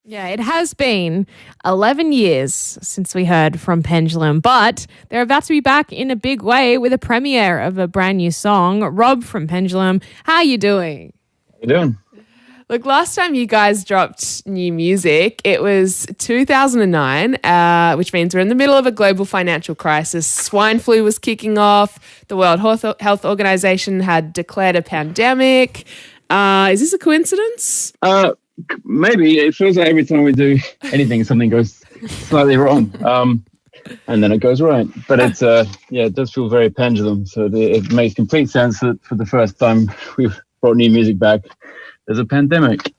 Yeah, it has been 11 years since we heard from Pendulum, but they're about to be back in a big way with a premiere of a brand new song. Rob from Pendulum, how are you doing? How you doing? Look, last time you guys dropped new music, it was 2009, which means we're in the middle of a global financial crisis. Swine flu was kicking off. The World Health Organization had declared a pandemic. Is this a coincidence? Maybe. It feels like every time we do anything, something goes slightly wrong, and then it goes right. But it's it does feel very Pendulum. So it makes complete sense that for the first time we've brought new music back, there's a pandemic.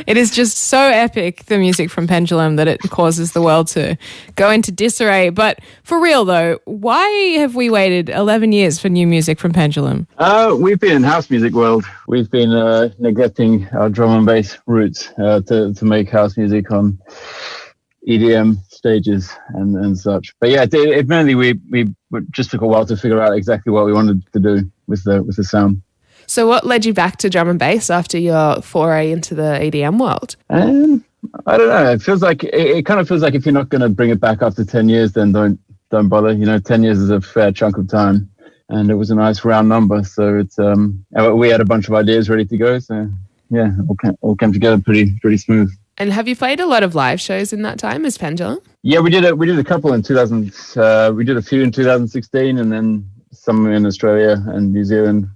It is just so epic, the music from Pendulum, that it causes the world to go into disarray. But for real, though, why have we waited 11 years for new music from Pendulum? We've been in house music world. We've been neglecting our drum and bass roots to make house music on EDM stages and such. But yeah, it mainly we just took a while to figure out exactly what we wanted to do with the sound. So what led you back to drum and bass after your foray into the EDM world? I don't know. It feels like it kind of feels like if you're not going to bring it back after 10 years, then don't bother. 10 years is a fair chunk of time, and it was a nice round number. So it's we had a bunch of ideas ready to go. So yeah, all came together pretty smooth. And have you played a lot of live shows in that time as Pendulum? Yeah, we did a couple in 2000. We did a few in 2016, and then some in Australia and New Zealand,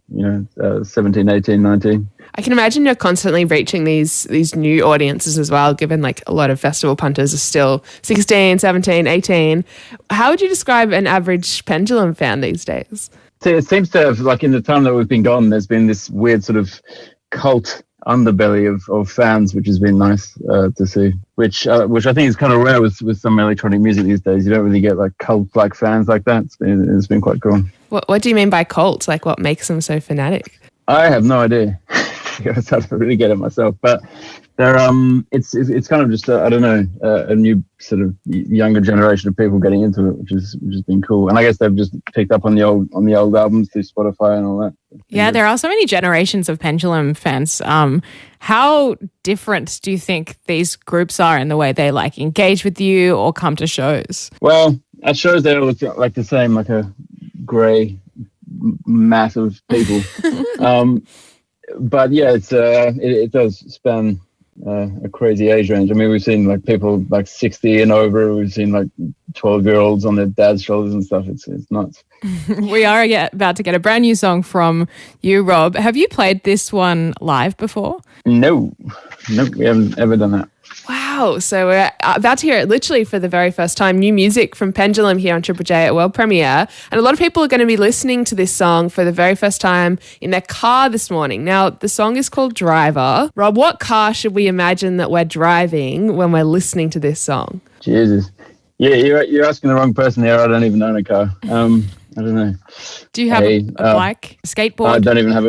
17, 18, 19. I can imagine you're constantly reaching these new audiences as well, given like a lot of festival punters are still 16, 17, 18. How would you describe an average Pendulum fan these days? It seems to have, like in the time that we've been gone, there's been this weird sort of cult underbelly of fans, which has been nice to see, which I think is kind of rare with some electronic music these days. You don't really get like cult-like fans like that. It's been quite cool. What do you mean by cult? Like, what makes them so fanatic? I have no idea. I don't really get it myself, but they're it's kind of just a new sort of younger generation of people getting into it, which has been cool. And I guess they've just picked up on the old albums through Spotify and all that. Yeah, there are so many generations of Pendulum fans. How different do you think these groups are in the way they like engage with you or come to shows? Well, at shows they all look like the same, like a grey mass of people. But yeah, it does span a crazy age range. I mean, we've seen like people like 60 and over. We've seen like 12-year-olds on their dad's shoulders and stuff. It's nuts. We are about to get a brand new song from you, Rob. Have you played this one live before? No, we haven't ever done that. Wow. So we're about to hear it literally for the very first time. New music from Pendulum here on Triple J at world premiere. And a lot of people are going to be listening to this song for the very first time in their car this morning. Now, the song is called Driver. Rob, what car should we imagine that we're driving when we're listening to this song? Jesus. Yeah, you're asking the wrong person here. I don't even own a car. I don't know. Do you have a bike, skateboard? I don't even have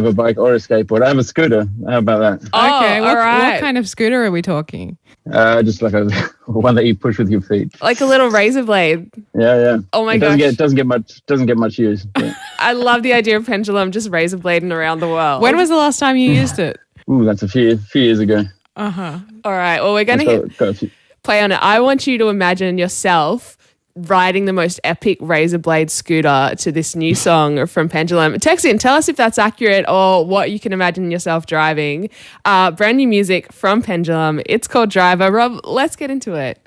a bike or a skateboard. I have a scooter. How about that? Oh, okay, all right. What kind of scooter are we talking? Just like a one that you push with your feet. Like a little razor blade. Yeah. Oh my gosh. It doesn't get much use. But. I love the idea of Pendulum just razor blading around the world. When was the last time you used it? Ooh, that's a few years ago. Uh-huh. All right. Well, we're going to play on it. I want you to imagine yourself riding the most epic razor blade scooter to this new song from Pendulum. Text in, tell us if that's accurate or what you can imagine yourself driving. Brand new music from Pendulum. It's called Driver. Rob, let's get into it.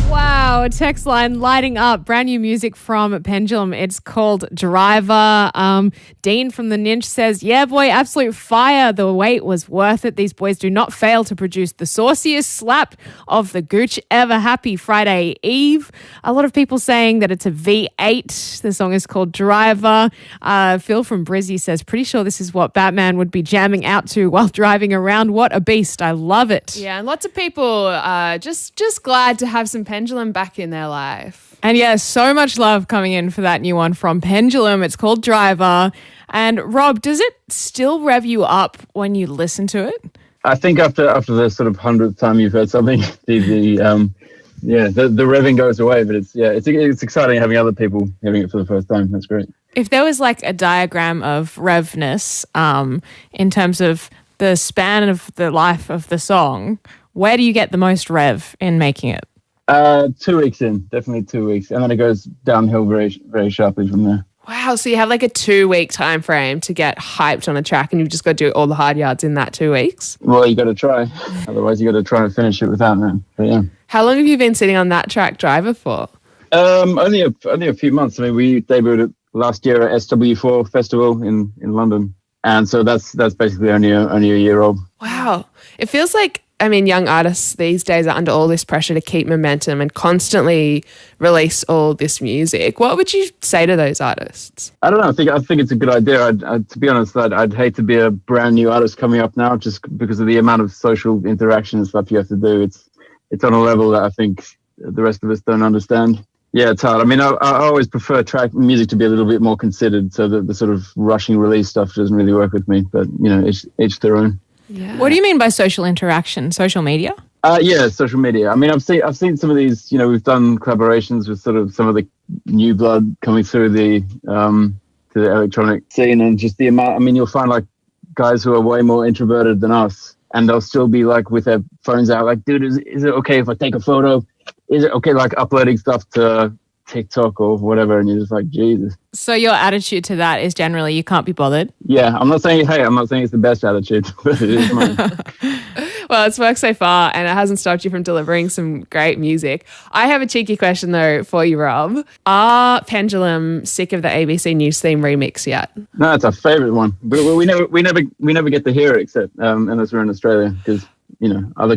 Wow, text line lighting up. Brand new music from Pendulum. It's called Driver. Dean from the Ninja says, yeah, boy, absolute fire. The wait was worth it. These boys do not fail to produce the sauciest slap of the gooch ever. Happy Friday Eve. A lot of people saying that it's a V8. The song is called Driver. Phil from Brizzy says, pretty sure this is what Batman would be jamming out to while driving around. What a beast. I love it. Yeah, and lots of people just glad to have some Pendulum back in their life. And yeah, so much love coming in for that new one from Pendulum. It's called Driver. And Rob, does it still rev you up when you listen to it? I think after the sort of 100th time you've heard something, the revving goes away. But it's exciting having other people hearing it for the first time. That's great. If there was like a diagram of revness in terms of the span of the life of the song, where do you get the most rev in making it? 2 weeks in, definitely 2 weeks. And then it goes downhill very, very sharply from there. Wow, so you have like a 2-week time frame to get hyped on a track and you've just got to do all the hard yards in that 2 weeks? Well, you got to try. Otherwise, you got to try and finish it without that. But yeah. How long have you been sitting on that track, Driver, for? Only a few months. I mean, we debuted it last year at SW4 Festival in London. And so that's basically only a year old. Wow. It feels like, I mean, young artists these days are under all this pressure to keep momentum and constantly release all this music. What would you say to those artists? I don't know. I think it's a good idea. To be honest, I'd hate to be a brand new artist coming up now just because of the amount of social interaction and stuff you have to do. It's on a level that I think the rest of us don't understand. Yeah, it's hard. I mean, I always prefer track music to be a little bit more considered, so that the sort of rushing release stuff doesn't really work with me. But, you know, each their own. Yeah. What do you mean by social interaction? Social media? Yeah, social media. I mean, I've seen some of these. You know, we've done collaborations with sort of some of the new blood coming through to the electronic scene, and just the amount. I mean, you'll find like guys who are way more introverted than us, and they'll still be like with their phones out, like, dude, is it okay if I take a photo? Is it okay, like uploading stuff to TikTok or whatever? And you're just like, Jesus. So your attitude to that is generally you can't be bothered? Yeah, I'm not saying it's the best attitude, but it is mine. Well, it's worked so far and it hasn't stopped you from delivering some great music. I have a cheeky question though for you, Rob. Are Pendulum sick of the ABC News theme remix yet? No, it's our favourite one. But we never get to hear it except unless we're in Australia, because you know other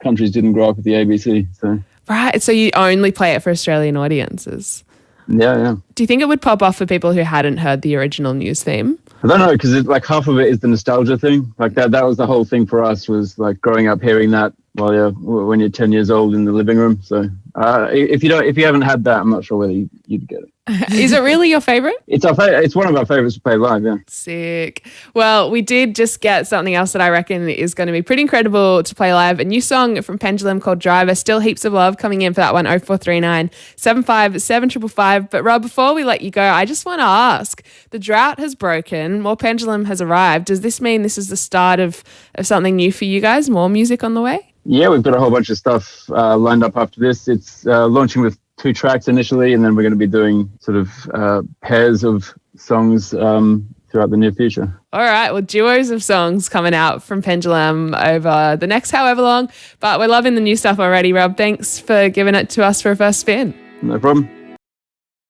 countries didn't grow up with the ABC. So right, so you only play it for Australian audiences. Yeah. Do you think it would pop off for people who hadn't heard the original news theme? I don't know, because like half of it is the nostalgia thing. Like that was the whole thing for us, was like growing up hearing that when you're 10 years old in the living room. So if you haven't had that, I'm not sure whether you'd get it. Is it really your favourite? It's our favorite. It's one of our favourites to play live. Yeah. Sick. Well, we did just get something else that I reckon is going to be pretty incredible to play live. A new song from Pendulum called Driver. Still heaps of love coming in for that one. 0439 75 7555. But Rob, before we let you go, I just want to ask: the drought has broken. More Pendulum has arrived. Does this mean this is the start of something new for you guys? More music on the way? Yeah, we've got a whole bunch of stuff lined up after this. It's launching with 2 tracks initially, and then we're going to be doing sort of pairs of songs throughout the near future. All right, well, duos of songs coming out from Pendulum over the next however long, but we're loving the new stuff already, Rob. Thanks for giving it to us for a first spin. No problem.